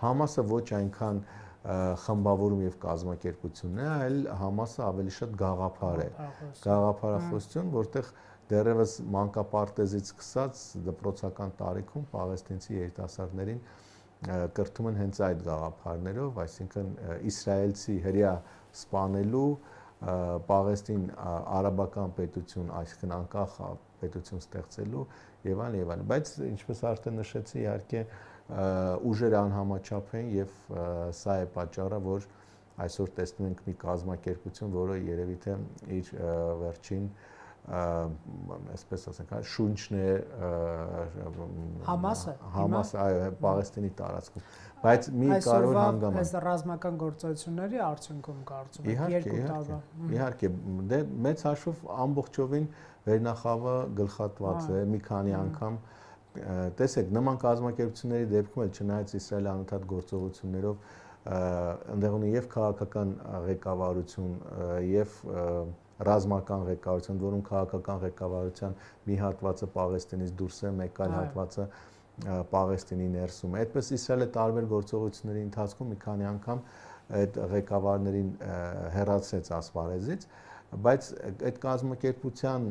Համասը ոչ այնքան խմբավորում եւ կազմակերպություն է, այլ Համասը ավելի շատ գաղափար է, գաղափարախոսություն, որտեղ դեռևս մանկապարտեզից սկսած դպրոցական տարիքում պաղեստինցի երիտասարդներին կրթում են հենց այդ գաղափարներով, այսինքն իսրայելցի հրեա սպանելու, Պաղեստին արաբական պետություն, այսինքն անկախ պետություն ստեղծելու եւ այլն, բայց ինչպես արդեն նշեցի, իհարկե ուժերը անհամաչափ են եւ սա է պատճառը, որ այսօր տեսնում ենք մի կազմակերպություն, որը երևի թե իր վերջին այսպես ասենք, շունչն է Համասը Պաղեստինի տարածքում, բայց մի կարևոր հանգամանք այս ռազմական գործողությունների արդյունքում կարծում եք երկու տարվա իհարկե դե մեծ հաշվով ամբողջովին վերնախավը գլխատված է մի քանի անգամ տեսեք նման կազմակերպությունների դեպքում էլ չնայած Իսրայելի անընդհատ գործողություններով այնտեղ ունի եւ քաղաքական ղեկավարություն եւ ռազմական ղեկավարություն, որում քաղաքական ղեկավարության մի հատվածը Պաղեստինից դուրս է, մեկ այլ հատվածը Պաղեստինի ներսում է։ Այդպես Իսրայելը տարբեր գործողությունների ընթացքում մի քանի անգամ այդ ղեկավարներին հեռացրեց ասպարեզից, բայց այդ կազմակերպության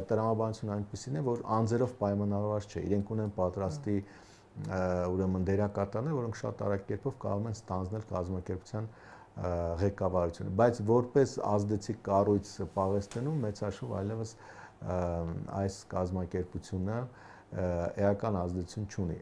տրամաբանությունը այնպեսին է, որ անձերով պայմանավորված չէ։ Իրենք ունեն պատրաստի ուրեմն դերակատարներ, որոնք շատ արագ կերպով կարող են ստանձնել կազմակերպության ղեկավարությունը, բայց որպես ազդեցիկ կառույց Պաղեստինում մեծ հաշվով այլևս այս կազմակերպությունը էական ազդեցություն չունի։